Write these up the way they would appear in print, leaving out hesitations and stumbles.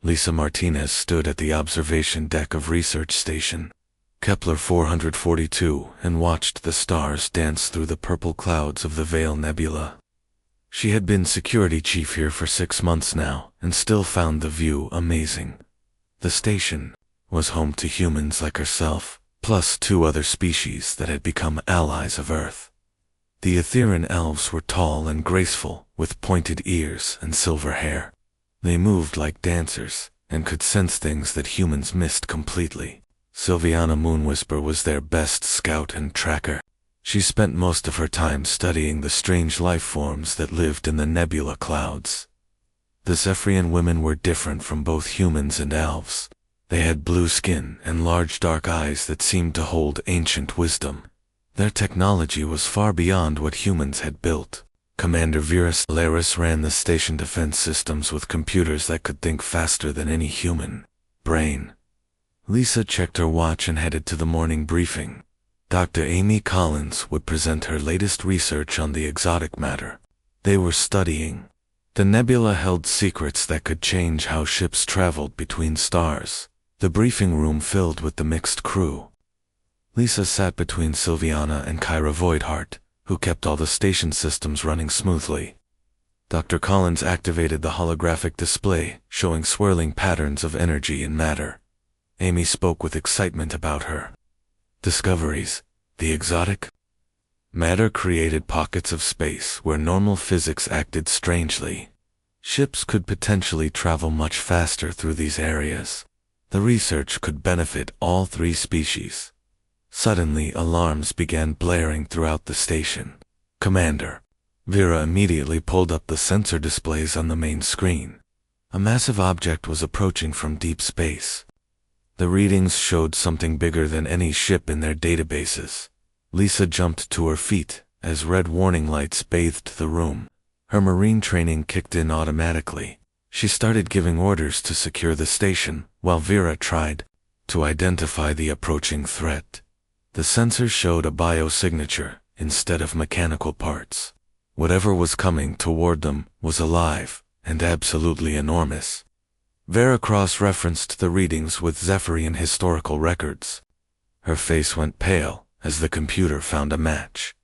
Lisa Martinez stood at the observation deck of Research Station Kepler 442 and watched the stars dance through the purple clouds of the Veil Nebula. She had been security chief here for 6 months now and still found the view amazing. The station was home to humans like herself, plus 2 other species that had become allies of Earth. The Etherean elves were tall and graceful, with pointed ears and silver hair. They moved like dancers and could sense things that humans missed completely. Sylviana Moonwhisper was their best scout and tracker. She spent most of her time studying the strange life forms that lived in the nebula clouds. The Zephyrian women were different from both humans and elves. They had blue skin and large dark eyes that seemed to hold ancient wisdom. Their technology was far beyond what humans had built. Commander Vera Laris ran the station defense systems with computers that could think faster than any human brain. Lisa checked her watch and headed to the morning briefing. Dr. Amy Collins would present her latest research on the exotic matter. They were studying. The nebula held secrets that could change how ships traveled between stars. The briefing room filled with the mixed crew. Lisa sat between Sylviana and Kyra Voidheart, who kept all the station systems running smoothly. Dr. Collins activated the holographic display, showing swirling patterns of energy and matter. Amy spoke with excitement about her discoveries. The exotic matter created pockets of space where normal physics acted strangely. Ships could potentially travel much faster through these areas. The research could benefit all 3 species. Suddenly, alarms began blaring throughout the station. Commander. Vera immediately pulled up the sensor displays on the main screen. A massive object was approaching from deep space. The readings showed something bigger than any ship in their databases. Lisa jumped to her feet as red warning lights bathed the room. Her marine training kicked in automatically. She started giving orders to secure the station, while Vera tried to identify the approaching threat. The sensors showed a biosignature instead of mechanical parts. Whatever was coming toward them was alive and absolutely enormous. Vera cross-referenced the readings with Zephyrian historical records. Her face went pale as the computer found a match.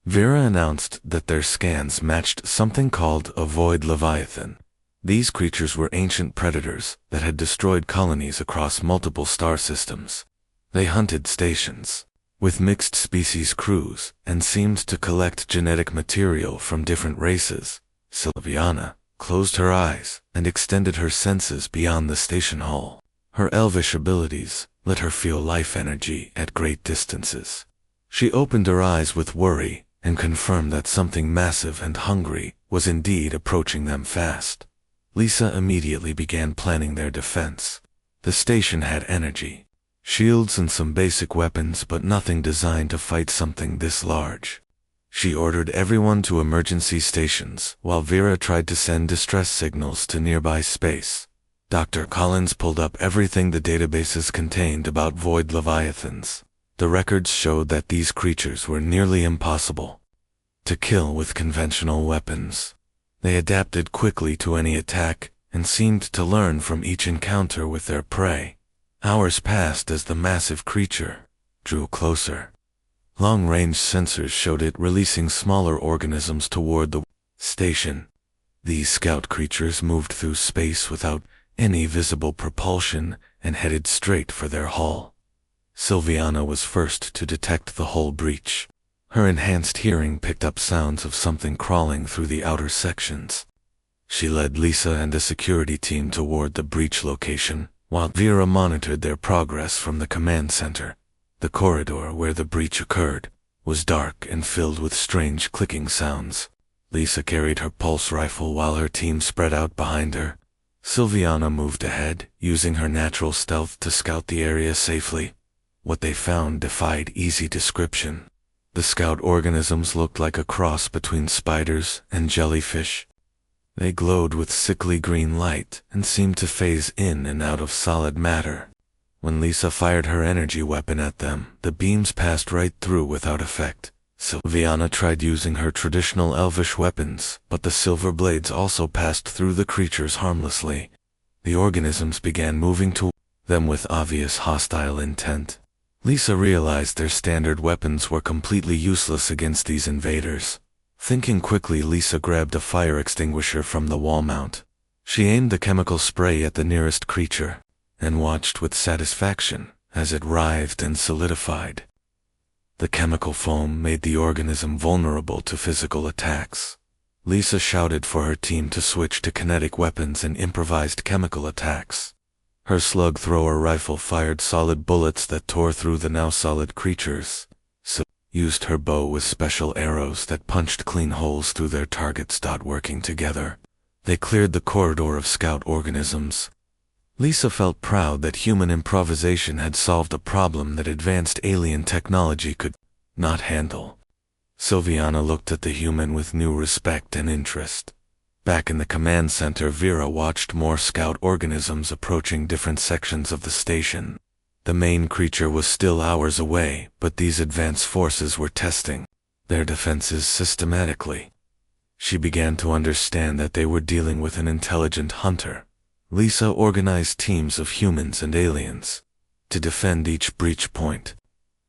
Vera announced that their scans matched something called a void leviathan. These creatures were ancient predators that had destroyed colonies across multiple star systems. They hunted stations with mixed species crews and seemed to collect genetic material from different races. Sylviana closed her eyes and extended her senses beyond the station hull. Her elvish abilities let her feel life energy at great distances. She opened her eyes with worry and confirmed that something massive and hungry was indeed approaching them fast. Lisa immediately began planning their defense. The station had energy, shields and some basic weapons, but nothing designed to fight something this large. She ordered everyone to emergency stations, while Vera tried to send distress signals to nearby space. Dr. Collins pulled up everything the databases contained about void leviathans. The records showed that these creatures were nearly impossible to kill with conventional weapons. They adapted quickly to any attack and seemed to learn from each encounter with their prey. Hours passed as the massive creature drew closer. Long-range sensors showed it releasing smaller organisms toward the station. These scout creatures moved through space without any visible propulsion and headed straight for their hull. Sylviana was first to detect the hull breach. Her enhanced hearing picked up sounds of something crawling through the outer sections. She led Lisa and the security team toward the breach location, while Vera monitored their progress from the command center. The corridor where the breach occurred was dark and filled with strange clicking sounds. Lisa carried her pulse rifle while her team spread out behind her. Sylviana moved ahead, using her natural stealth to scout the area safely. What they found defied easy description. The scout organisms looked like a cross between spiders and jellyfish. They glowed with sickly green light and seemed to phase in and out of solid matter. When Lisa fired her energy weapon at them, the beams passed right through without effect. Sylviana tried using her traditional elvish weapons, but the silver blades also passed through the creatures harmlessly. The organisms began moving toward them with obvious hostile intent. Lisa realized their standard weapons were completely useless against these invaders. Thinking quickly, Lisa grabbed a fire extinguisher from the wall mount. She aimed the chemical spray at the nearest creature, and watched with satisfaction as it writhed and solidified. The chemical foam made the organism vulnerable to physical attacks. Lisa shouted for her team to switch to kinetic weapons and improvised chemical attacks. Her slug thrower rifle fired solid bullets that tore through the now solid creatures. Used her bow with special arrows that punched clean holes through their targets. Working together, they cleared the corridor of scout organisms. Lisa felt proud that human improvisation had solved a problem that advanced alien technology could not handle. Sylviana looked at the human with new respect and interest. Back in the command center, Vera watched more scout organisms approaching different sections of the station. The main creature was still hours away, but these advanced forces were testing their defenses systematically. She began to understand that they were dealing with an intelligent hunter. Lisa organized teams of humans and aliens to defend each breach point.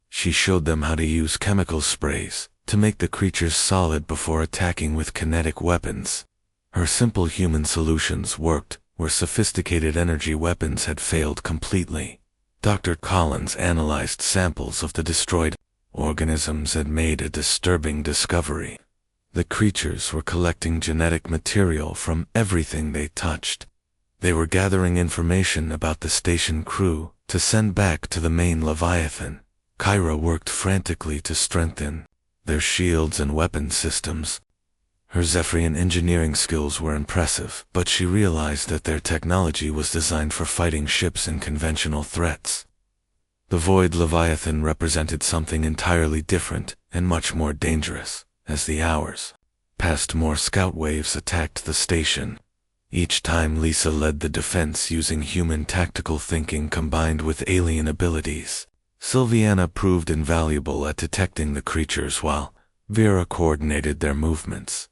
She showed them how to use chemical sprays to make the creatures solid before attacking with kinetic weapons. Her simple human solutions worked where sophisticated energy weapons had failed completely. Dr. Collins analyzed samples of the destroyed organisms and made a disturbing discovery. The creatures were collecting genetic material from everything they touched. They were gathering information about the station crew to send back to the main Leviathan. Kyra worked frantically to strengthen their shields and weapon systems. Her Zephyrian engineering skills were impressive, but she realized that their technology was designed for fighting ships and conventional threats. The Void Leviathan represented something entirely different and much more dangerous. As the hours passed, more scout waves attacked the station. Each time Lisa led the defense using human tactical thinking combined with alien abilities. Sylviana proved invaluable at detecting the creatures while Vera coordinated their movements.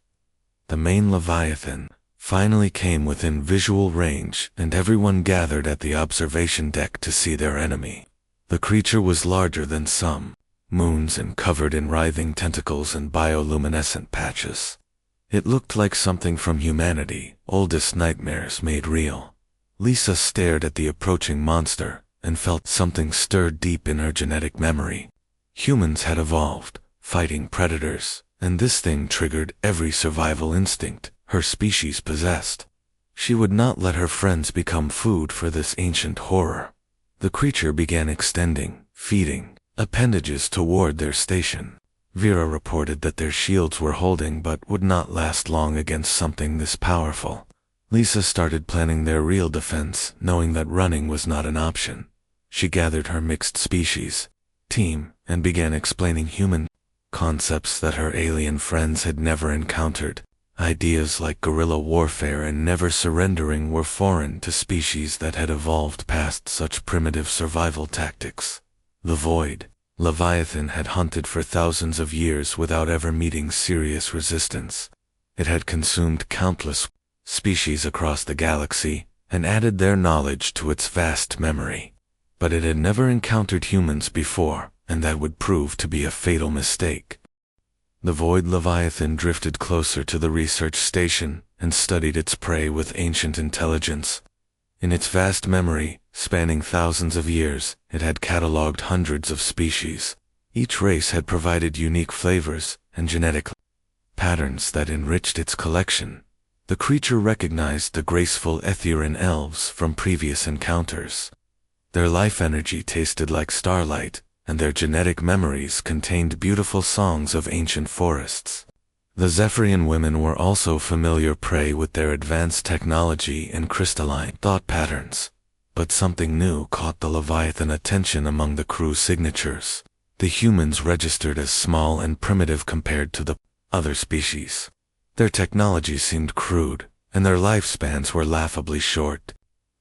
The main Leviathan finally came within visual range, and everyone gathered at the observation deck to see their enemy. The creature was larger than some moons and covered in writhing tentacles and bioluminescent patches. It looked like something from humanity's oldest nightmares made real. Lisa stared at the approaching monster and felt something stir deep in her genetic memory. Humans had evolved, fighting predators, and this thing triggered every survival instinct her species possessed. She would not let her friends become food for this ancient horror. The creature began extending, feeding appendages toward their station. Vera reported that their shields were holding but would not last long against something this powerful. Lisa started planning their real defense, knowing that running was not an option. She gathered her mixed species team and began explaining human concepts that her alien friends had never encountered. Ideas like guerrilla warfare and never surrendering were foreign to species that had evolved past such primitive survival tactics. The Void Leviathan had hunted for thousands of years without ever meeting serious resistance. It had consumed countless species across the galaxy and added their knowledge to its vast memory. But it had never encountered humans before, and that would prove to be a fatal mistake. The Void Leviathan drifted closer to the research station and studied its prey with ancient intelligence. In its vast memory, spanning thousands of years, it had cataloged hundreds of species. Each race had provided unique flavors and genetic patterns that enriched its collection. The creature recognized the graceful Etherean elves from previous encounters. Their life energy tasted like starlight, and their genetic memories contained beautiful songs of ancient forests. The Zephyrian women were also familiar prey with their advanced technology and crystalline thought patterns. But something new caught the Leviathan attention among the crew signatures. The humans registered as small and primitive compared to the other species. Their technology seemed crude, and their lifespans were laughably short.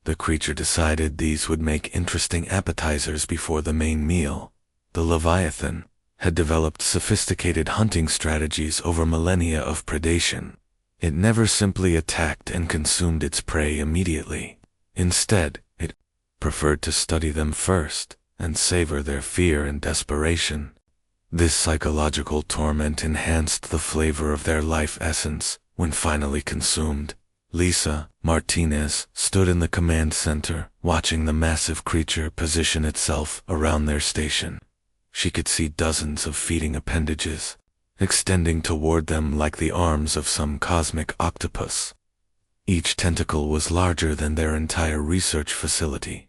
The creature decided these would make interesting appetizers before the main meal. The Leviathan had developed sophisticated hunting strategies over millennia of predation. It never simply attacked and consumed its prey immediately. Instead, it preferred to study them first and savor their fear and desperation. This psychological torment enhanced the flavor of their life essence when finally consumed. Lisa Martinez stood in the command center, watching the massive creature position itself around their station. She could see dozens of feeding appendages, extending toward them like the arms of some cosmic octopus. Each tentacle was larger than their entire research facility.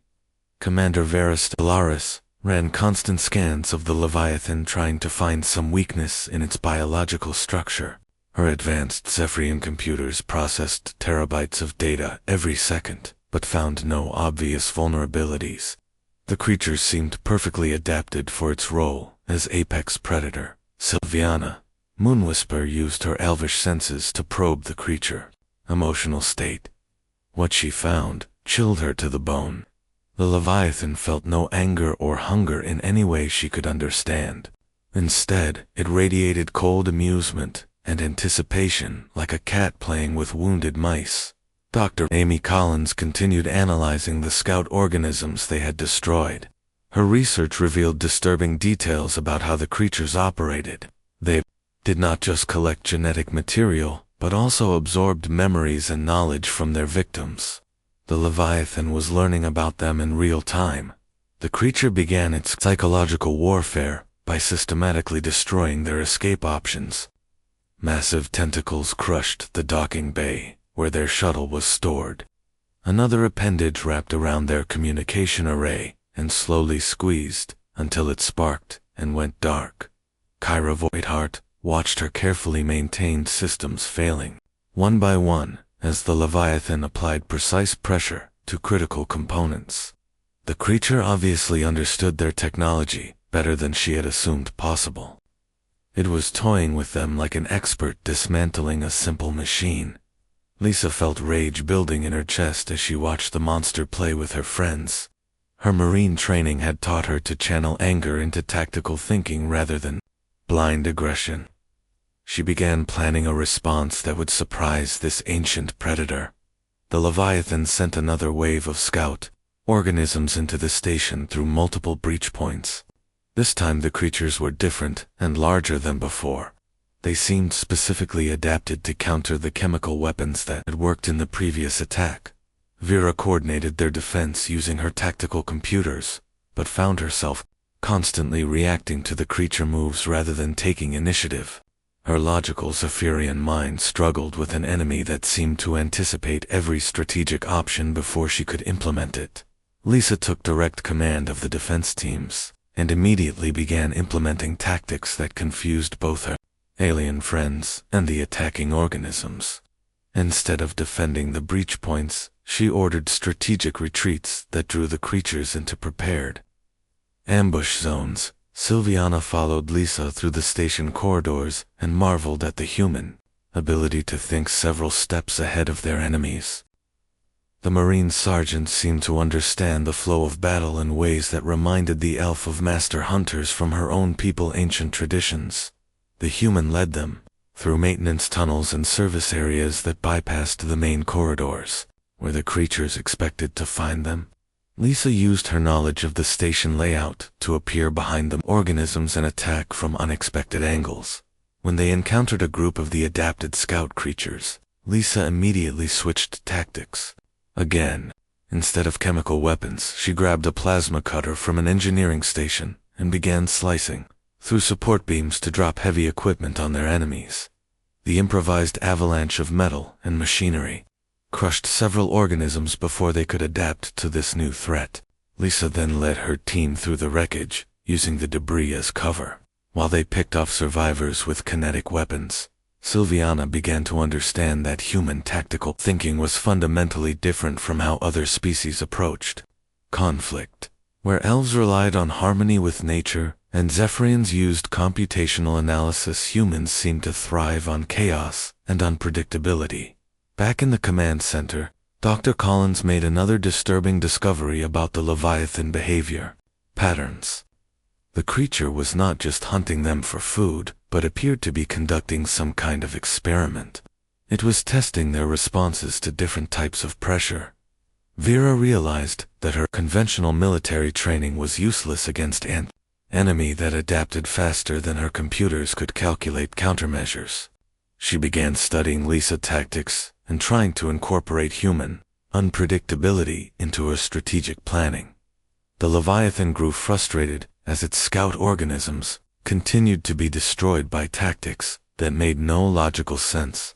Commander Vera Stellaris ran constant scans of the Leviathan, trying to find some weakness in its biological structure. Her advanced Zephyrian computers processed terabytes of data every second, but found no obvious vulnerabilities. The creature seemed perfectly adapted for its role as apex predator. Sylviana Moonwhisper used her elvish senses to probe the creature. Emotional state. What she found chilled her to the bone. The Leviathan felt no anger or hunger in any way she could understand. Instead, it radiated cold amusement and anticipation, like a cat playing with wounded mice. Dr. Amy Collins continued analyzing the scout organisms they had destroyed. Her research revealed disturbing details about how the creatures operated. They did not just collect genetic material, but also absorbed memories and knowledge from their victims. The Leviathan was learning about them in real time. The creature began its psychological warfare by systematically destroying their escape options. Massive tentacles crushed the docking bay, where their shuttle was stored. Another appendage wrapped around their communication array and slowly squeezed until it sparked and went dark. Kyra Voidheart watched her carefully maintained systems failing, one by one, as the Leviathan applied precise pressure to critical components. The creature obviously understood their technology better than she had assumed possible. It was toying with them like an expert dismantling a simple machine. Lisa felt rage building in her chest as she watched the monster play with her friends. Her marine training had taught her to channel anger into tactical thinking rather than blind aggression. She began planning a response that would surprise this ancient predator. The Leviathan sent another wave of scout organisms into the station through multiple breach points. This time the creatures were different and larger than before. They seemed specifically adapted to counter the chemical weapons that had worked in the previous attack. Vera coordinated their defense using her tactical computers, but found herself constantly reacting to the creature moves rather than taking initiative. Her logical Zephyrian mind struggled with an enemy that seemed to anticipate every strategic option before she could implement it. Lisa took direct command of the defense teams, and immediately began implementing tactics that confused both her alien friends and the attacking organisms. Instead of defending the breach points, she ordered strategic retreats that drew the creatures into prepared ambush zones. Sylviana followed Lisa through the station corridors and marveled at the human ability to think several steps ahead of their enemies. The Marine Sergeant seemed to understand the flow of battle in ways that reminded the elf of master hunters from her own people's ancient traditions. The human led them through maintenance tunnels and service areas that bypassed the main corridors, where the creatures expected to find them. Lisa used her knowledge of the station layout to appear behind the organisms and attack from unexpected angles. When they encountered a group of the adapted scout creatures, Lisa immediately switched tactics. Again, instead of chemical weapons, she grabbed a plasma cutter from an engineering station and began slicing through support beams to drop heavy equipment on their enemies. The improvised avalanche of metal and machinery crushed several organisms before they could adapt to this new threat. Lisa then led her team through the wreckage, using the debris as cover. While they picked off survivors with kinetic weapons, Sylviana began to understand that human tactical thinking was fundamentally different from how other species approached conflict. Where elves relied on harmony with nature and Zephyrians used computational analysis, humans seemed to thrive on chaos and unpredictability. Back in the command center, Dr. Collins made another disturbing discovery about the Leviathan behavior patterns. The creature was not just hunting them for food, but appeared to be conducting some kind of experiment. It was testing their responses to different types of pressure. Vera realized that her conventional military training was useless against an enemy that adapted faster than her computers could calculate countermeasures. She began studying Lisa tactics and trying to incorporate human unpredictability into her strategic planning. The Leviathan grew frustrated as its scout organisms continued to be destroyed by tactics that made no logical sense.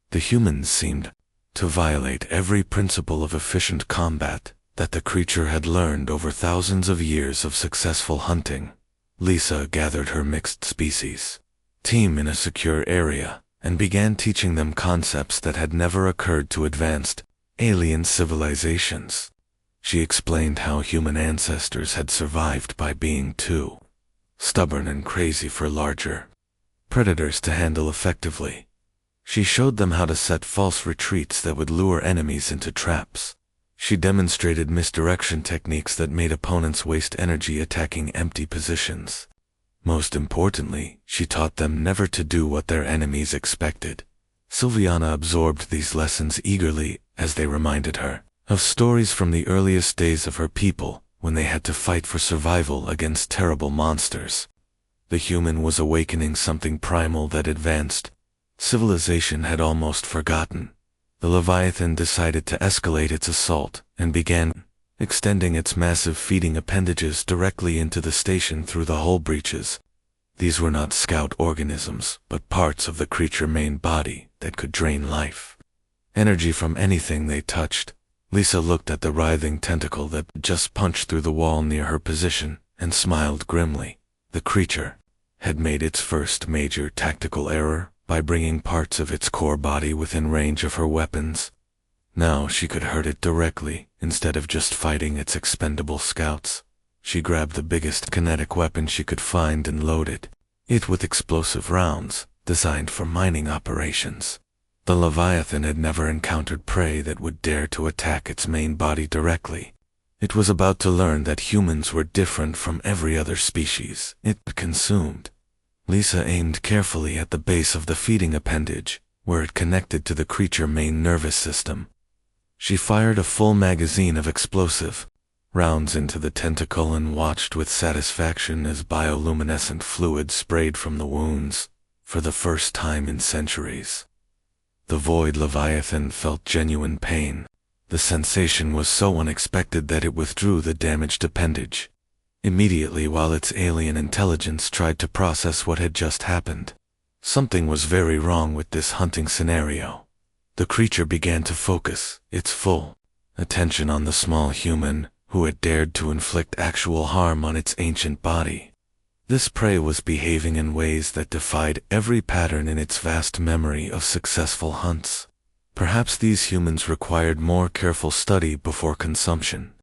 The humans seemed to violate every principle of efficient combat that the creature had learned over thousands of years of successful hunting. Lisa gathered her mixed species team in a secure area and began teaching them concepts that had never occurred to advanced alien civilizations. She explained how human ancestors had survived by being too stubborn and crazy for larger predators to handle effectively. She showed them how to set false retreats that would lure enemies into traps. She demonstrated misdirection techniques that made opponents waste energy attacking empty positions. Most importantly, she taught them never to do what their enemies expected. Sylviana absorbed these lessons eagerly as they reminded her of stories from the earliest days of her people when they had to fight for survival against terrible monsters. The human was awakening something primal that advanced civilization had almost forgotten. The Leviathan decided to escalate its assault and began extending its massive feeding appendages directly into the station through the hull breaches. These were not scout organisms, but parts of the creature's main body that could drain life energy from anything they touched. Lisa looked at the writhing tentacle that just punched through the wall near her position and smiled grimly. The creature had made its first major tactical error by bringing parts of its core body within range of her weapons. Now she could hurt it directly instead of just fighting its expendable scouts. She grabbed the biggest kinetic weapon she could find and loaded it with explosive rounds designed for mining operations. The Leviathan had never encountered prey that would dare to attack its main body directly. It was about to learn that humans were different from every other species it consumed. Lisa aimed carefully at the base of the feeding appendage, where it connected to the creature's main nervous system. She fired a full magazine of explosive rounds into the tentacle and watched with satisfaction as bioluminescent fluid sprayed from the wounds, for the first time in centuries. The void Leviathan felt genuine pain. The sensation was so unexpected that it withdrew the damaged appendage immediately while its alien intelligence tried to process what had just happened. Something was very wrong with this hunting scenario. The creature began to focus its full attention on the small human who had dared to inflict actual harm on its ancient body. This prey was behaving in ways that defied every pattern in its vast memory of successful hunts. Perhaps these humans required more careful study before consumption.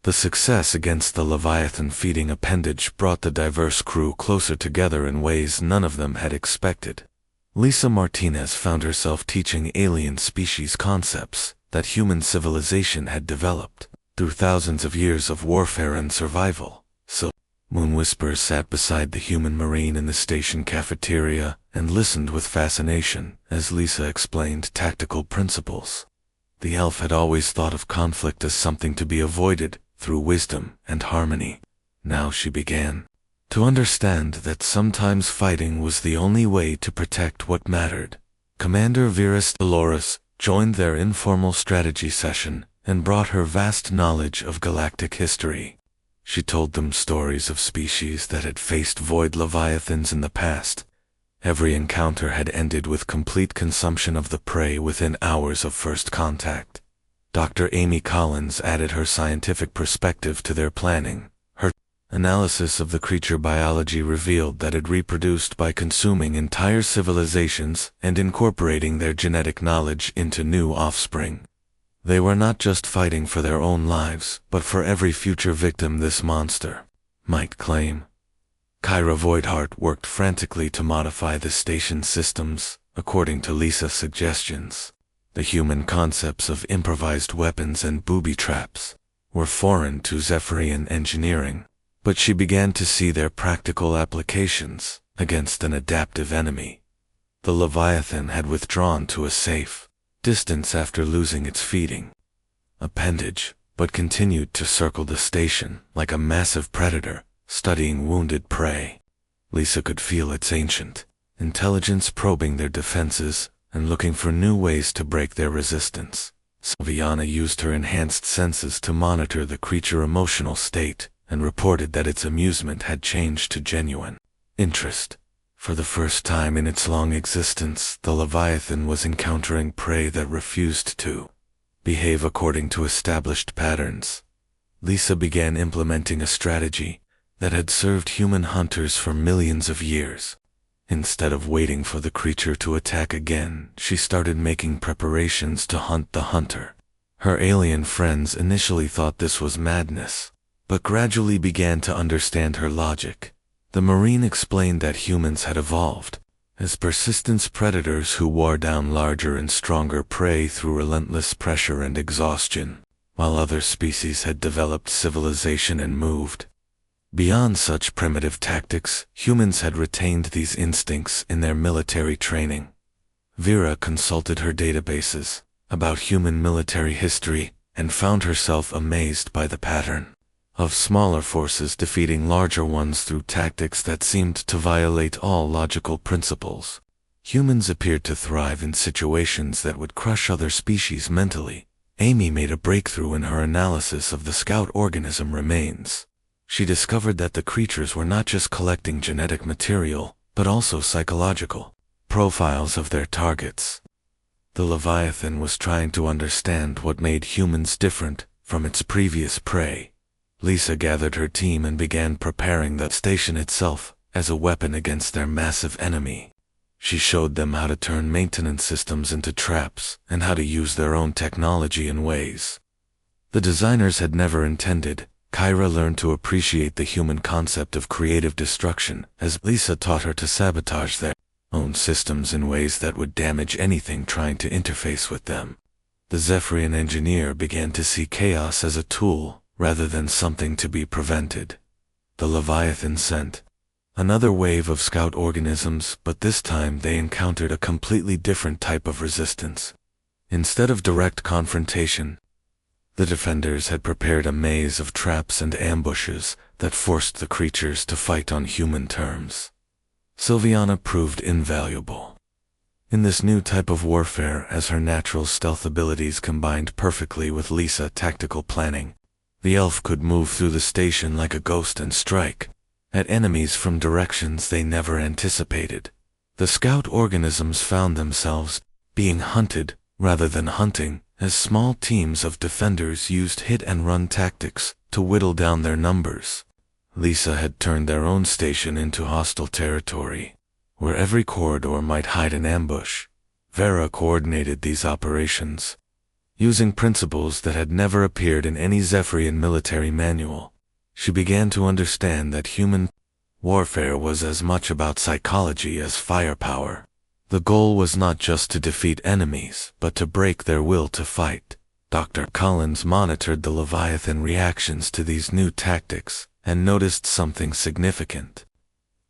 The success against the Leviathan feeding appendage brought the diverse crew closer together in ways none of them had expected. Lisa Martinez found herself teaching alien species concepts that human civilization had developed through thousands of years of warfare and survival. So, Moon Whisper sat beside the human marine in the station cafeteria and listened with fascination as Lisa explained tactical principles. The elf had always thought of conflict as something to be avoided through wisdom and harmony. Now she began to understand that sometimes fighting was the only way to protect what mattered. Commander Virus Dolores joined their informal strategy session and brought her vast knowledge of galactic history. She told them stories of species that had faced void leviathans in the past. Every encounter had ended with complete consumption of the prey within hours of first contact. Dr. Amy Collins added her scientific perspective to their planning. Her analysis of the creature biology revealed that it reproduced by consuming entire civilizations and incorporating their genetic knowledge into new offspring. They were not just fighting for their own lives, but for every future victim this monster might claim. Kyra Voidheart worked frantically to modify the station's systems, according to Lisa's suggestions. The human concepts of improvised weapons and booby traps were foreign to Zephyrian engineering, but she began to see their practical applications against an adaptive enemy. The Leviathan had withdrawn to a safe distance after losing its feeding appendage, but continued to circle the station like a massive predator, studying wounded prey. Lisa could feel its ancient intelligence probing their defenses and looking for new ways to break their resistance. Sylviana used her enhanced senses to monitor the creature's emotional state and reported that its amusement had changed to genuine interest. For the first time in its long existence, the Leviathan was encountering prey that refused to behave according to established patterns. Lisa began implementing a strategy that had served human hunters for millions of years. Instead of waiting for the creature to attack again, she started making preparations to hunt the hunter. Her alien friends initially thought this was madness, but gradually began to understand her logic. The Marine explained that humans had evolved as persistent predators who wore down larger and stronger prey through relentless pressure and exhaustion, while other species had developed civilization and moved beyond such primitive tactics. Humans had retained these instincts in their military training. Vera consulted her databases about human military history and found herself amazed by the pattern of smaller forces defeating larger ones through tactics that seemed to violate all logical principles. Humans appeared to thrive in situations that would crush other species mentally. Amy made a breakthrough in her analysis of the scout organism remains. She discovered that the creatures were not just collecting genetic material, but also psychological profiles of their targets. The Leviathan was trying to understand what made humans different from its previous prey. Lisa gathered her team and began preparing the station itself as a weapon against their massive enemy. She showed them how to turn maintenance systems into traps and how to use their own technology in ways the designers had never intended. Kyra learned to appreciate the human concept of creative destruction as Lisa taught her to sabotage their own systems in ways that would damage anything trying to interface with them. The Zephyrian engineer began to see chaos as a tool rather than something to be prevented. The Leviathan sent another wave of scout organisms, but this time they encountered a completely different type of resistance. Instead of direct confrontation, the defenders had prepared a maze of traps and ambushes that forced the creatures to fight on human terms. Sylviana proved invaluable in this new type of warfare as her natural stealth abilities combined perfectly with Lisa's tactical planning. The elf could move through the station like a ghost and strike at enemies from directions they never anticipated. The scout organisms found themselves being hunted rather than hunting, as small teams of defenders used hit-and-run tactics to whittle down their numbers. Lisa had turned their own station into hostile territory, where every corridor might hide an ambush. Vera coordinated these operations, using principles that had never appeared in any Zephyrian military manual. She began to understand that human warfare was as much about psychology as firepower. The goal was not just to defeat enemies, but to break their will to fight. Dr. Collins monitored the Leviathan reactions to these new tactics and noticed something significant.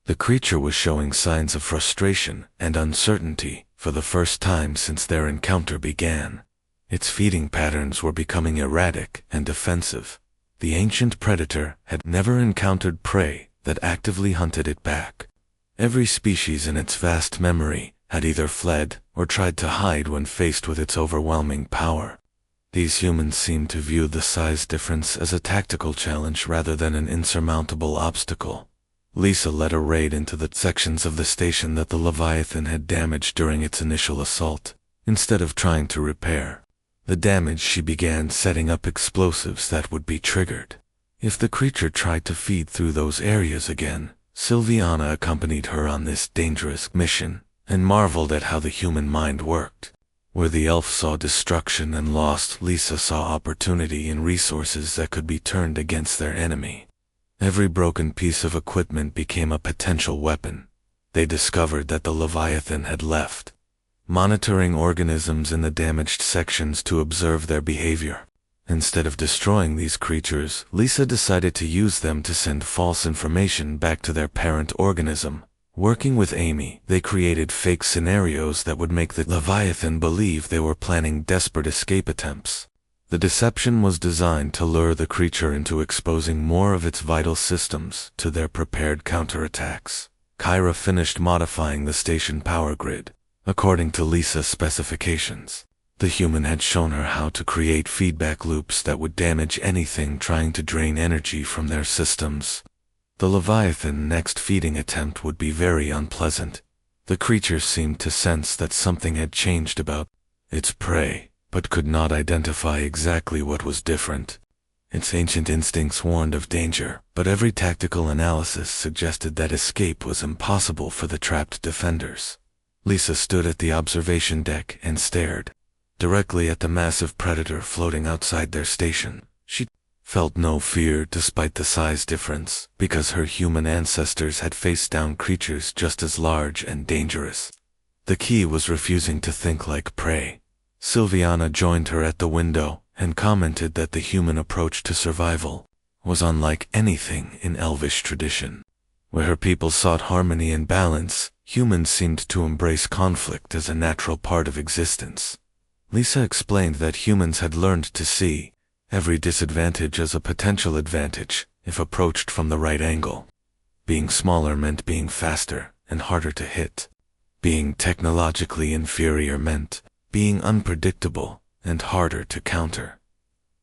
The creature was showing signs of frustration and uncertainty for the first time since their encounter began. Its feeding patterns were becoming erratic and defensive. The ancient predator had never encountered prey that actively hunted it back. Every species in its vast memory had either fled or tried to hide when faced with its overwhelming power. These humans seemed to view the size difference as a tactical challenge rather than an insurmountable obstacle. Lisa led a raid into the sections of the station that the Leviathan had damaged during its initial assault. Instead of trying to repair the damage, she began setting up explosives that would be triggered if the creature tried to feed through those areas again. Sylviana accompanied her on this dangerous mission and marveled at how the human mind worked. Where the elf saw destruction and loss, Lisa saw opportunity in resources that could be turned against their enemy. Every broken piece of equipment became a potential weapon. They discovered that the Leviathan had left monitoring organisms in the damaged sections to observe their behavior. Instead of destroying these creatures, Lisa decided to use them to send false information back to their parent organism. Working with Amy, they created fake scenarios that would make the Leviathan believe they were planning desperate escape attempts. The deception was designed to lure the creature into exposing more of its vital systems to their prepared counterattacks. Kyra finished modifying the station power grid, according to Lisa's specifications. The human had shown her how to create feedback loops that would damage anything trying to drain energy from their systems. The Leviathan's next feeding attempt would be very unpleasant. The creature seemed to sense that something had changed about its prey, but could not identify exactly what was different. Its ancient instincts warned of danger, but every tactical analysis suggested that escape was impossible for the trapped defenders. Lisa stood at the observation deck and stared directly at the massive predator floating outside their station. She felt no fear despite the size difference, because her human ancestors had faced down creatures just as large and dangerous. The key was refusing to think like prey. Sylviana joined her at the window and commented that the human approach to survival was unlike anything in Elvish tradition. Where her people sought harmony and balance, humans seemed to embrace conflict as a natural part of existence. Lisa explained that humans had learned to see every disadvantage as a potential advantage if approached from the right angle. Being smaller meant being faster and harder to hit. Being technologically inferior meant being unpredictable and harder to counter.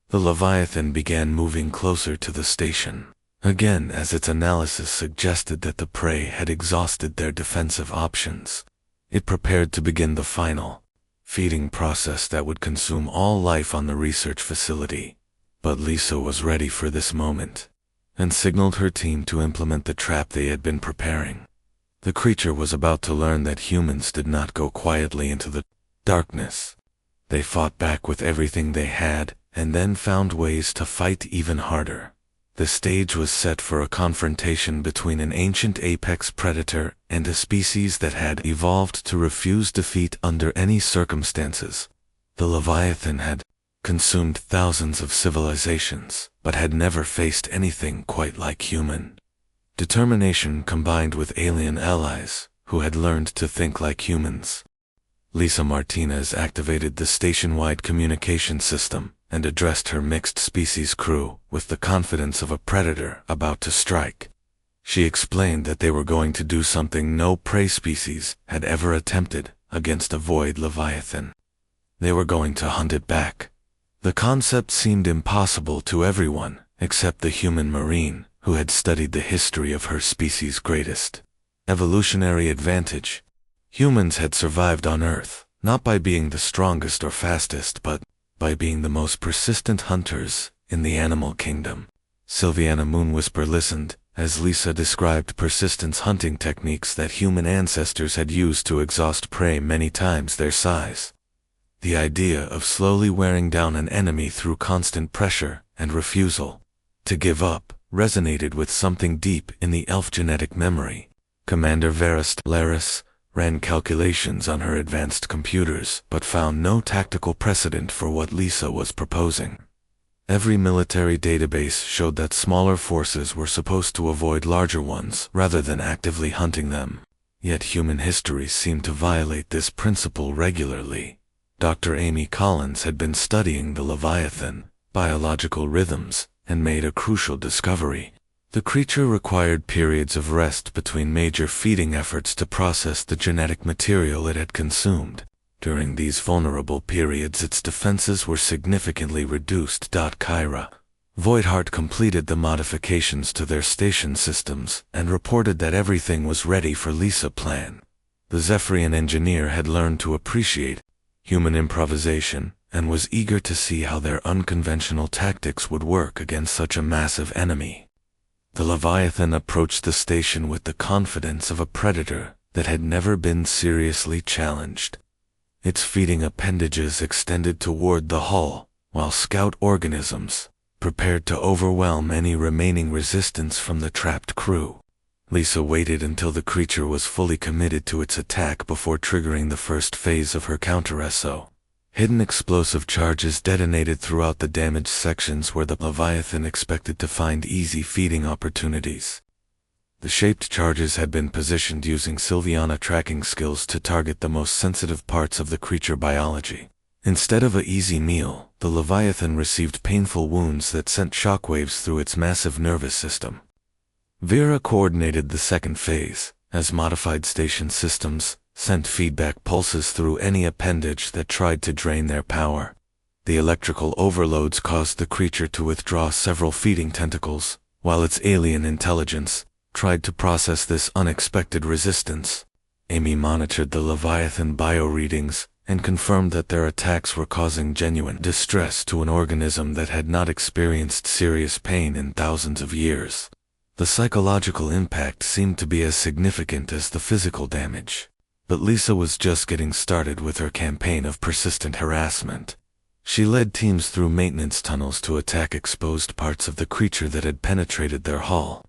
The Leviathan began moving closer to the station, again as its analysis suggested that the prey had exhausted their defensive options. It prepared to begin the final feeding process that would consume all life on the research facility. But Lisa was ready for this moment, and signaled her team to implement the trap they had been preparing. The creature was about to learn that humans did not go quietly into the darkness. They fought back with everything they had, and then found ways to fight even harder. The stage was set for a confrontation between an ancient apex predator and a species that had evolved to refuse defeat under any circumstances. The Leviathan had consumed thousands of civilizations, but had never faced anything quite like human. Determination combined with alien allies who had learned to think like humans. Lisa Martinez activated the station-wide communication system and addressed her mixed-species crew with the confidence of a predator about to strike. She explained that they were going to do something no prey species had ever attempted against a void Leviathan. They were going to hunt it back. The concept seemed impossible to everyone except the human marine, who had studied the history of her species' greatest evolutionary advantage. Humans had survived on Earth, not by being the strongest or fastest, but by being the most persistent hunters in the animal kingdom. Sylviana Moonwhisper listened as Lisa described persistence hunting techniques that human ancestors had used to exhaust prey many times their size. The idea of slowly wearing down an enemy through constant pressure and refusal to give up resonated with something deep in the elf genetic memory. Commander Varist Laris ran calculations on her advanced computers, but found no tactical precedent for what Lisa was proposing. Every military database showed that smaller forces were supposed to avoid larger ones rather than actively hunting them. Yet human history seemed to violate this principle regularly. Dr. Amy Collins had been studying the Leviathan biological rhythms and made a crucial discovery. The creature required periods of rest between major feeding efforts to process the genetic material it had consumed. During these vulnerable periods its defenses were significantly reduced. Kyra Voidheart completed the modifications to their station systems and reported that everything was ready for Lisa plan. The Zephyrian engineer had learned to appreciate human improvisation and was eager to see how their unconventional tactics would work against such a massive enemy. The Leviathan approached the station with the confidence of a predator that had never been seriously challenged. Its feeding appendages extended toward the hull, while scout organisms prepared to overwhelm any remaining resistance from the trapped crew. Lisa waited until the creature was fully committed to its attack before triggering the first phase of her counter-SO. Hidden explosive charges detonated throughout the damaged sections where the Leviathan expected to find easy feeding opportunities. The shaped charges had been positioned using Sylviana tracking skills to target the most sensitive parts of the creature biology. Instead of an easy meal, the Leviathan received painful wounds that sent shockwaves through its massive nervous system. Vera coordinated the second phase, as modified station systems sent feedback pulses through any appendage that tried to drain their power. The electrical overloads caused the creature to withdraw several feeding tentacles, while its alien intelligence tried to process this unexpected resistance. Amy monitored the Leviathan bio-readings and confirmed that their attacks were causing genuine distress to an organism that had not experienced serious pain in thousands of years. The psychological impact seemed to be as significant as the physical damage. But Lisa was just getting started with her campaign of persistent harassment. She led teams through maintenance tunnels to attack exposed parts of the creature that had penetrated their hull.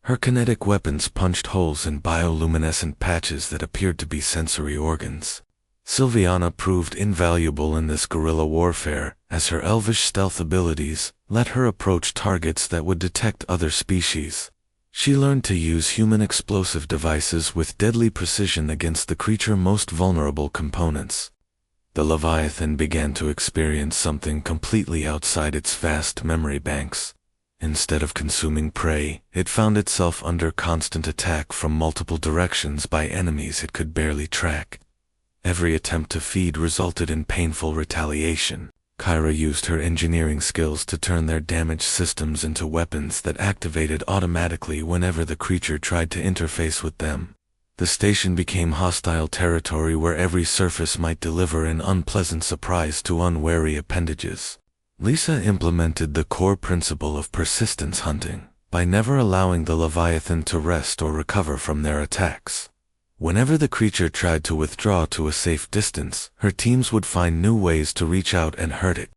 Her kinetic weapons punched holes in bioluminescent patches that appeared to be sensory organs. Sylviana proved invaluable in this guerrilla warfare, as her elvish stealth abilities let her approach targets that would detect other species. She learned to use human explosive devices with deadly precision against the creature's most vulnerable components. The Leviathan began to experience something completely outside its vast memory banks. Instead of consuming prey, it found itself under constant attack from multiple directions by enemies it could barely track. Every attempt to feed resulted in painful retaliation. Kyra used her engineering skills to turn their damaged systems into weapons that activated automatically whenever the creature tried to interface with them. The station became hostile territory where every surface might deliver an unpleasant surprise to unwary appendages. Lisa implemented the core principle of persistence hunting by never allowing the Leviathan to rest or recover from their attacks. Whenever the creature tried to withdraw to a safe distance, her teams would find new ways to reach out and hurt it.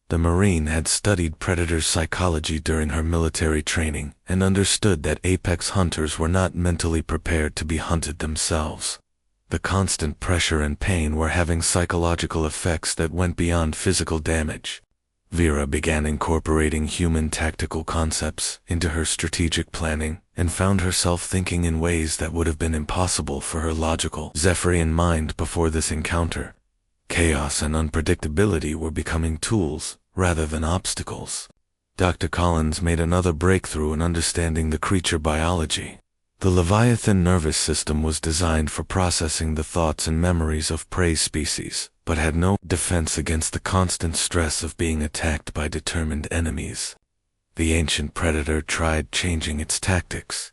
The Marine had studied predators' psychology during her military training and understood that apex hunters were not mentally prepared to be hunted themselves. The constant pressure and pain were having psychological effects that went beyond physical damage. Vera began incorporating human tactical concepts into her strategic planning and found herself thinking in ways that would have been impossible for her logical Zephyrian mind before this encounter. Chaos and unpredictability were becoming tools rather than obstacles. Dr. Collins made another breakthrough in understanding the creature biology. The Leviathan nervous system was designed for processing the thoughts and memories of prey species, but had no defense against the constant stress of being attacked by determined enemies. The ancient predator tried changing its tactics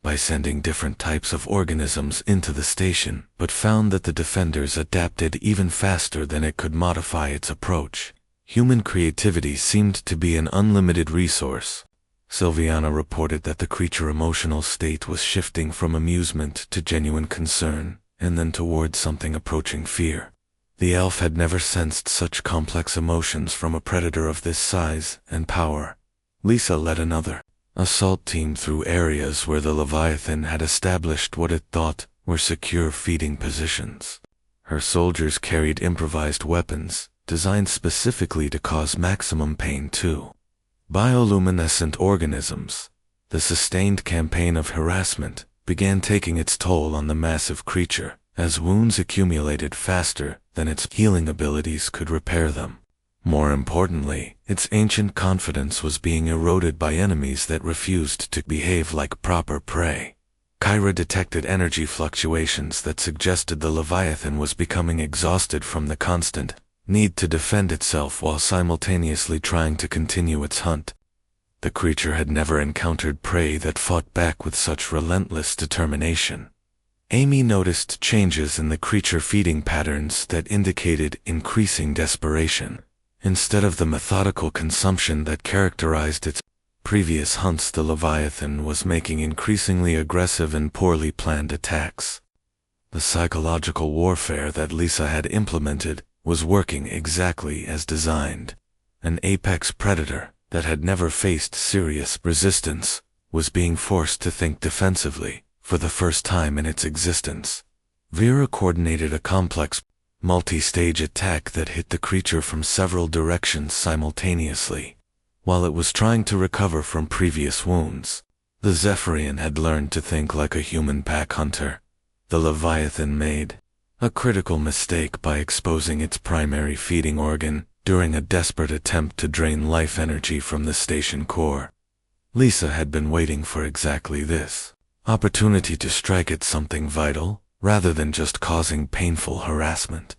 by sending different types of organisms into the station, but found that the defenders adapted even faster than it could modify its approach. Human creativity seemed to be an unlimited resource. Sylviana reported that the creature's emotional state was shifting from amusement to genuine concern, and then towards something approaching fear. The elf had never sensed such complex emotions from a predator of this size and power. Lisa led another assault team through areas where the Leviathan had established what it thought were secure feeding positions. Her soldiers carried improvised weapons, designed specifically to cause maximum pain too. Bioluminescent organisms. The sustained campaign of harassment began taking its toll on the massive creature, as wounds accumulated faster than its healing abilities could repair them. More importantly, its ancient confidence was being eroded by enemies that refused to behave like proper prey. Kyra detected energy fluctuations that suggested the Leviathan was becoming exhausted from the constant need to defend itself while simultaneously trying to continue its hunt. The creature had never encountered prey that fought back with such relentless determination. Amy noticed changes in the creature feeding patterns that indicated increasing desperation. Instead of the methodical consumption that characterized its previous hunts, the Leviathan was making increasingly aggressive and poorly planned attacks. The psychological warfare that Lisa had implemented was working exactly as designed. An apex predator that had never faced serious resistance was being forced to think defensively for the first time in its existence. Vera coordinated a complex, multi-stage attack that hit the creature from several directions simultaneously. While it was trying to recover from previous wounds, the Zephyrian had learned to think like a human pack hunter. The Leviathan made a critical mistake by exposing its primary feeding organ during a desperate attempt to drain life energy from the station core. Lisa had been waiting for exactly this opportunity to strike at something vital, rather than just causing painful harassment.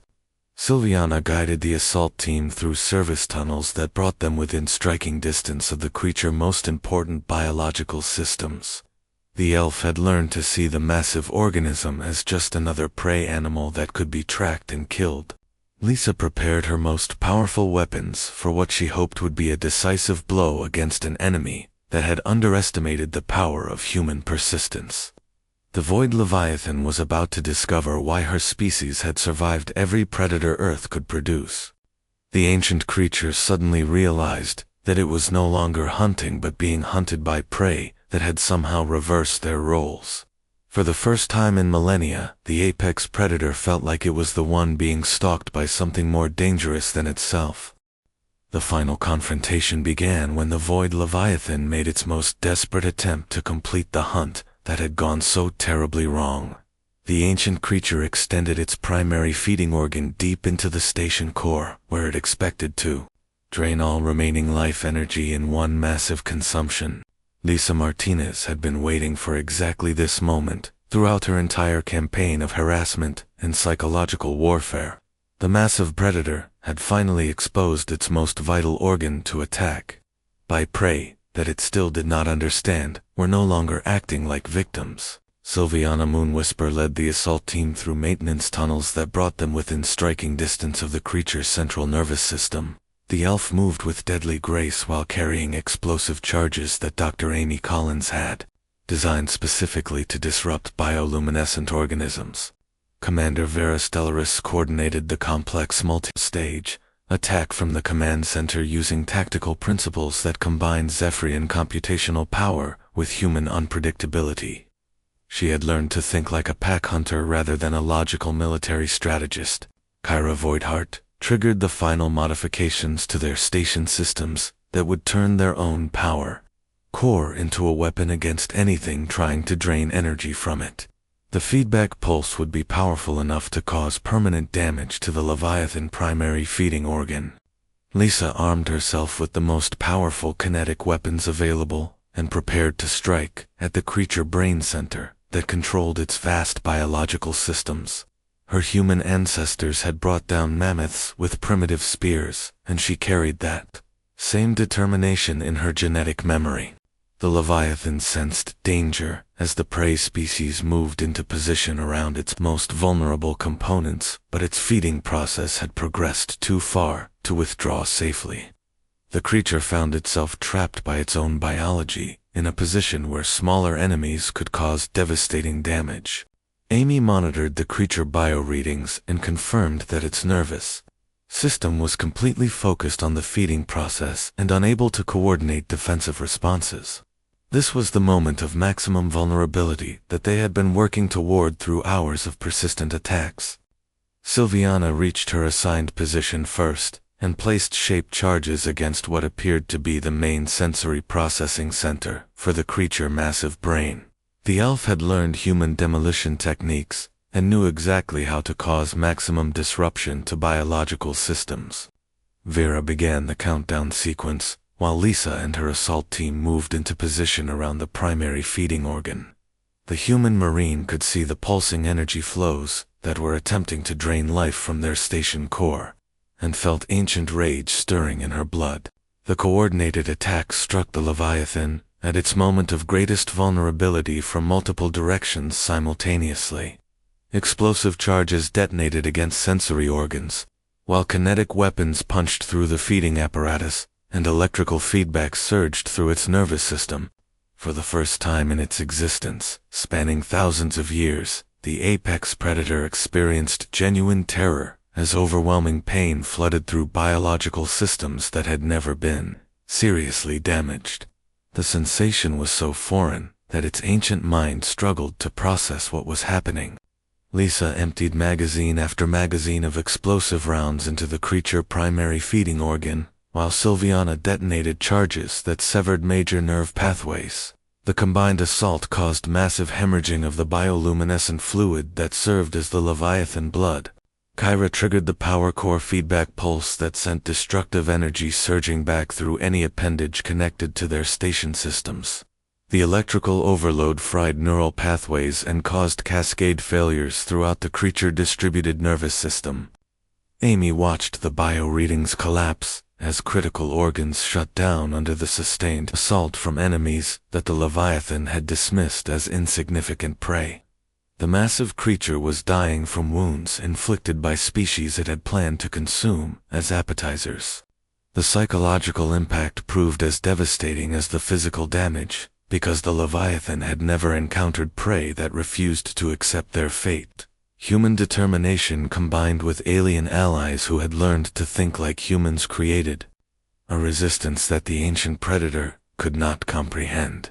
Sylviana guided the assault team through service tunnels that brought them within striking distance of the creature's most important biological systems. The elf had learned to see the massive organism as just another prey animal that could be tracked and killed. Lisa prepared her most powerful weapons for what she hoped would be a decisive blow against an enemy that had underestimated the power of human persistence. The Void Leviathan was about to discover why her species had survived every predator Earth could produce. The ancient creature suddenly realized that it was no longer hunting but being hunted by prey that had somehow reversed their roles. For the first time in millennia, the apex predator felt like it was the one being stalked by something more dangerous than itself. The final confrontation began when the Void Leviathan made its most desperate attempt to complete the hunt that had gone so terribly wrong. The ancient creature extended its primary feeding organ deep into the station core, where it expected to drain all remaining life energy in one massive consumption. Lisa Martinez had been waiting for exactly this moment throughout her entire campaign of harassment and psychological warfare. The massive predator had finally exposed its most vital organ to attack. By prey that it still did not understand were no longer acting like victims. Sylviana Moonwhisper led the assault team through maintenance tunnels that brought them within striking distance of the creature's central nervous system. The elf moved with deadly grace while carrying explosive charges that Dr. Amy Collins had designed specifically to disrupt bioluminescent organisms. Commander Vera Stellaris coordinated the complex multi-stage attack from the command center using tactical principles that combined Zephyrian computational power with human unpredictability. She had learned to think like a pack hunter rather than a logical military strategist. Kyra Voidheart triggered the final modifications to their station systems that would turn their own power core into a weapon against anything trying to drain energy from it. The feedback pulse would be powerful enough to cause permanent damage to the Leviathan primary feeding organ. Lisa armed herself with the most powerful kinetic weapons available and prepared to strike at the creature brain center that controlled its vast biological systems. Her human ancestors had brought down mammoths with primitive spears, and she carried that same determination in her genetic memory. The Leviathan sensed danger as the prey species moved into position around its most vulnerable components, but its feeding process had progressed too far to withdraw safely. The creature found itself trapped by its own biology, in a position where smaller enemies could cause devastating damage. Amy monitored the creature bioreadings and confirmed that its nervous system was completely focused on the feeding process and unable to coordinate defensive responses. This was the moment of maximum vulnerability that they had been working toward through hours of persistent attacks. Sylviana reached her assigned position first and placed shaped charges against what appeared to be the main sensory processing center for the creature's massive brain. The elf had learned human demolition techniques and knew exactly how to cause maximum disruption to biological systems. Vera began the countdown sequence, while Lisa and her assault team moved into position around the primary feeding organ. The human marine could see the pulsing energy flows that were attempting to drain life from their station core, and felt ancient rage stirring in her blood. The coordinated attack struck the Leviathan at its moment of greatest vulnerability from multiple directions simultaneously. Explosive charges detonated against sensory organs, while kinetic weapons punched through the feeding apparatus, and electrical feedback surged through its nervous system. For the first time in its existence, spanning thousands of years, the apex predator experienced genuine terror as overwhelming pain flooded through biological systems that had never been seriously damaged. The sensation was so foreign that its ancient mind struggled to process what was happening. Lisa emptied magazine after magazine of explosive rounds into the creature's primary feeding organ, while Sylviana detonated charges that severed major nerve pathways. The combined assault caused massive hemorrhaging of the bioluminescent fluid that served as the Leviathan blood. Kyra triggered the power core feedback pulse that sent destructive energy surging back through any appendage connected to their station systems. The electrical overload fried neural pathways and caused cascade failures throughout the creature-distributed nervous system. Amy watched the bio-readings collapse as critical organs shut down under the sustained assault from enemies that the Leviathan had dismissed as insignificant prey. The massive creature was dying from wounds inflicted by species it had planned to consume as appetizers. The psychological impact proved as devastating as the physical damage, because the Leviathan had never encountered prey that refused to accept their fate. Human determination combined with alien allies who had learned to think like humans created a resistance that the ancient predator could not comprehend.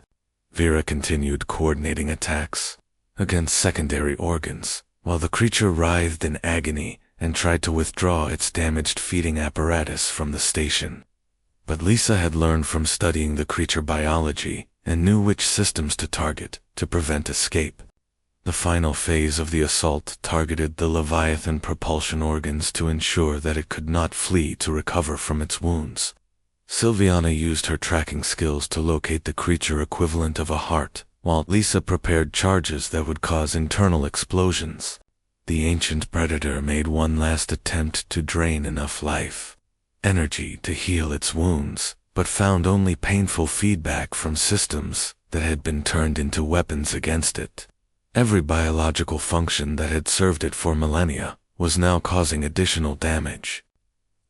Vera continued coordinating attacks against secondary organs, while the creature writhed in agony and tried to withdraw its damaged feeding apparatus from the station. But Lisa had learned from studying the creature biology and knew which systems to target to prevent escape. The final phase of the assault targeted the Leviathan propulsion organs to ensure that it could not flee to recover from its wounds. Sylviana used her tracking skills to locate the creature equivalent of a heart, while Lisa prepared charges that would cause internal explosions. The ancient predator made one last attempt to drain enough life energy to heal its wounds, but found only painful feedback from systems that had been turned into weapons against it. Every biological function that had served it for millennia was now causing additional damage.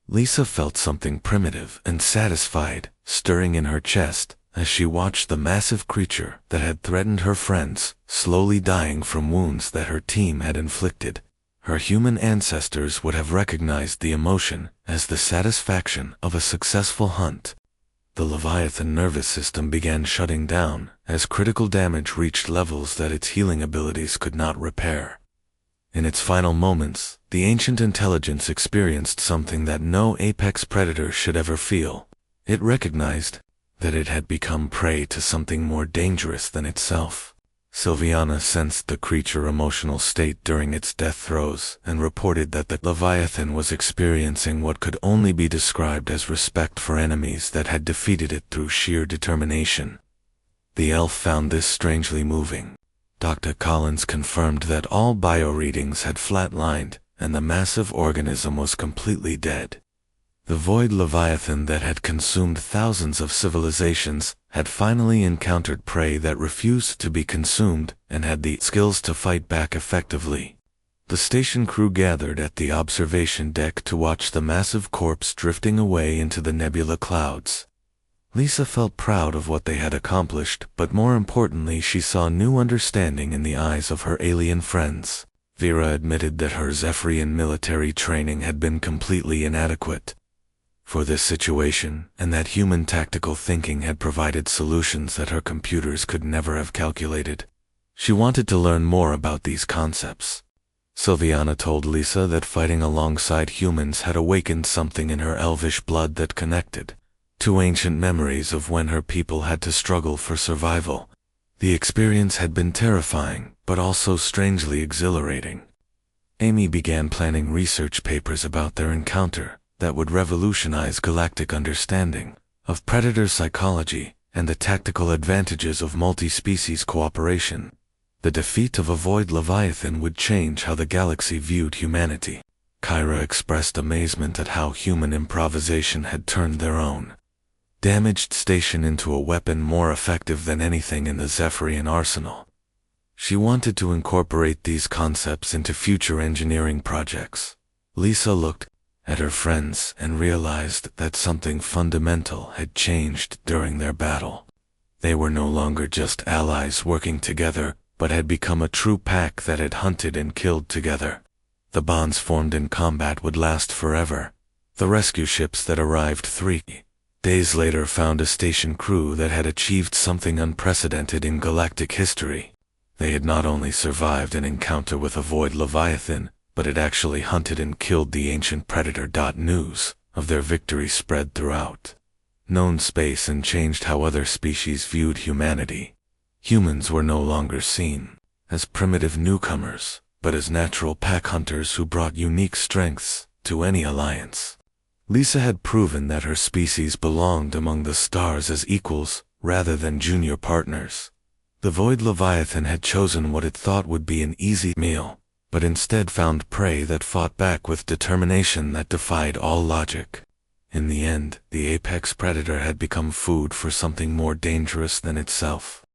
Lisa felt something primitive and satisfied stirring in her chest as she watched the massive creature that had threatened her friends slowly dying from wounds that her team had inflicted. Her human ancestors would have recognized the emotion as the satisfaction of a successful hunt. The Leviathan nervous system began shutting down as critical damage reached levels that its healing abilities could not repair. In its final moments, the ancient intelligence experienced something that no apex predator should ever feel. It recognized that it had become prey to something more dangerous than itself. Sylviana sensed the creature's emotional state during its death throes and reported that the Leviathan was experiencing what could only be described as respect for enemies that had defeated it through sheer determination. The elf found this strangely moving. Dr. Collins confirmed that all bio-readings had flatlined and the massive organism was completely dead. The void Leviathan that had consumed thousands of civilizations had finally encountered prey that refused to be consumed and had the skills to fight back effectively. The station crew gathered at the observation deck to watch the massive corpse drifting away into the nebula clouds. Lisa felt proud of what they had accomplished, but more importantly she saw new understanding in the eyes of her alien friends. Vera admitted that her Zephyrian military training had been completely inadequate for this situation, and that human tactical thinking had provided solutions that her computers could never have calculated. She wanted to learn more about these concepts. Sylviana told Lisa that fighting alongside humans had awakened something in her elvish blood that connected to ancient memories of when her people had to struggle for survival. The experience had been terrifying, but also strangely exhilarating. Amy began planning research papers about their encounter that would revolutionize galactic understanding of predator psychology and the tactical advantages of multi-species cooperation. The defeat of a void Leviathan would change how the galaxy viewed humanity. Kyra expressed amazement at how human improvisation had turned their own damaged station into a weapon more effective than anything in the Zephyrian arsenal. She wanted to incorporate these concepts into future engineering projects. Lisa looked at her friends and realized that something fundamental had changed during their battle. They were no longer just allies working together, but had become a true pack that had hunted and killed together. The bonds formed in combat would last forever. The rescue ships that arrived 3 days later found a station crew that had achieved something unprecedented in galactic history. They had not only survived an encounter with a void Leviathan, but had actually hunted and killed the ancient predator. News of their victory spread throughout known space and changed how other species viewed humanity. Humans were no longer seen as primitive newcomers, but as natural pack hunters who brought unique strengths to any alliance. Lisa had proven that her species belonged among the stars as equals rather than junior partners. The Void Leviathan had chosen what it thought would be an easy meal, but instead found prey that fought back with determination that defied all logic. In the end, the apex predator had become food for something more dangerous than itself.